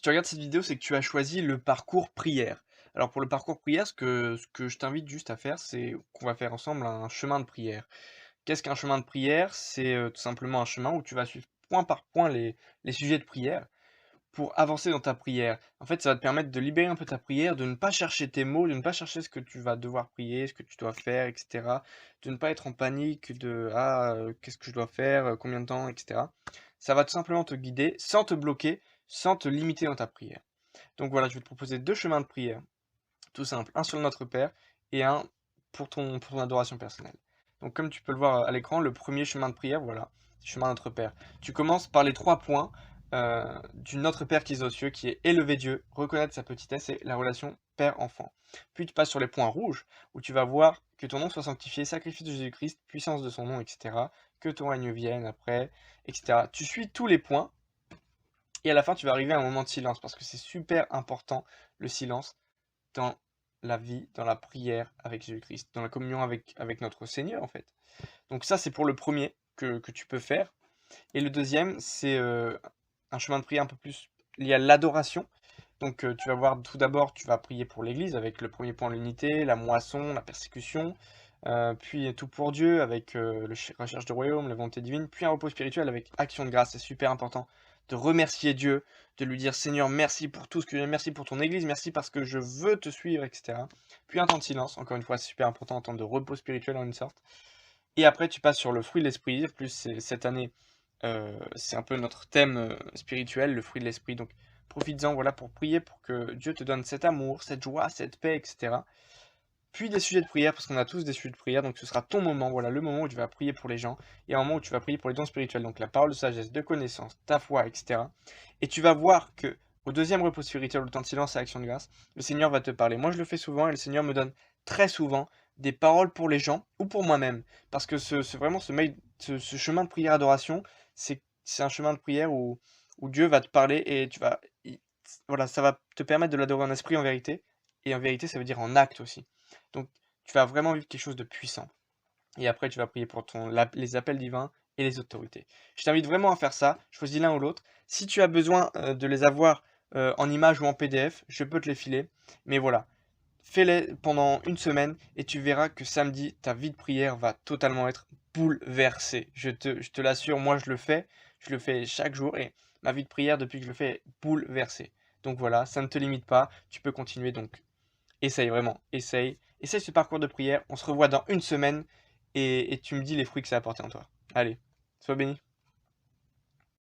tu regardes cette vidéo, c'est que tu as choisi le parcours prière. Alors pour le parcours prière, ce que je t'invite juste à faire, c'est qu'on va faire ensemble un chemin de prière. Qu'est-ce qu'un chemin de prière? C'est, tout simplement un chemin où tu vas suivre point par point les sujets de prière pour avancer dans ta prière. En fait, ça va te permettre de libérer un peu ta prière, de ne pas chercher tes mots, de ne pas chercher ce que tu vas devoir prier, ce que tu dois faire, et cetera. De ne pas être en panique de: «Ah, qu'est-ce que je dois faire? Combien de temps?» et cetera. Ça va tout simplement te guider sans te bloquer, sans te limiter dans ta prière. Donc voilà, je vais te proposer 2 chemins de prière, tout simples. Un sur le Notre Père et un pour ton adoration personnelle. Donc comme tu peux le voir à l'écran, le premier chemin de prière, voilà, chemin Notre Père. Tu commences par les 3 points, du Notre Père qui est aux cieux, qui est élever Dieu, reconnaître sa petitesse et la relation père-enfant. Puis tu passes sur les points rouges, où tu vas voir que ton nom soit sanctifié, sacrifice de Jésus-Christ, puissance de son nom, et cetera. Que ton règne vienne après, et cetera. Tu suis tous les points et à la fin, tu vas arriver à un moment de silence parce que c'est super important, le silence, dans la vie, dans la prière avec Jésus-Christ, dans la communion avec notre Seigneur, en fait. Donc ça, c'est pour le premier que tu peux faire. Et le deuxième, c'est un chemin de prière un peu plus lié à l'adoration. Donc tu vas voir tout d'abord, tu vas prier pour l'Église avec le premier point, l'unité, la moisson, la persécution. Puis tout pour Dieu avec recherche du royaume, la volonté divine. Puis un repos spirituel avec action de grâce. C'est super important de remercier Dieu, de lui dire Seigneur, merci pour tout ce que j'ai, merci pour ton Église, merci parce que je veux te suivre, etc. Puis un temps de silence, encore une fois, c'est super important, un temps de repos spirituel en une sorte. Et après, tu passes sur le fruit de l'esprit. Plus cette année, c'est un peu notre thème spirituel, le fruit de l'esprit. Donc, profites-en, voilà, pour prier, pour que Dieu te donne cet amour, cette joie, cette paix, etc. Puis des sujets de prière, parce qu'on a tous des sujets de prière. Donc, ce sera ton moment, voilà, le moment où tu vas prier pour les gens. Et un moment où tu vas prier pour les dons spirituels. Donc, la parole de sagesse, de connaissance, ta foi, etc. Et tu vas voir que au deuxième repos spirituel, le temps de silence et action de grâce, le Seigneur va te parler. Moi, je le fais souvent et le Seigneur me donne très souvent des paroles pour les gens ou pour moi-même. Parce que vraiment ce chemin de prière adoration, c'est un chemin de prière où Dieu va te parler et voilà, ça va te permettre de l'adorer en esprit, en vérité. Et en vérité, ça veut dire en acte aussi. Donc, tu vas vraiment vivre quelque chose de puissant. Et après, tu vas prier pour les appels divins et les autorités. Je t'invite vraiment à faire ça. Choisis l'un ou l'autre. Si tu as besoin de les avoir en image ou en PDF, je peux te les filer. Mais voilà, fais-les pendant une semaine et tu verras que samedi, ta vie de prière va totalement être bouleversée. Je te l'assure, moi je le fais chaque jour et ma vie de prière depuis que je le fais est bouleversée. Donc voilà, ça ne te limite pas, tu peux continuer. Donc essaye vraiment, essaye. Essaye ce parcours de prière. On se revoit dans une semaine et tu me dis les fruits que ça a apporté en toi. Allez, sois béni.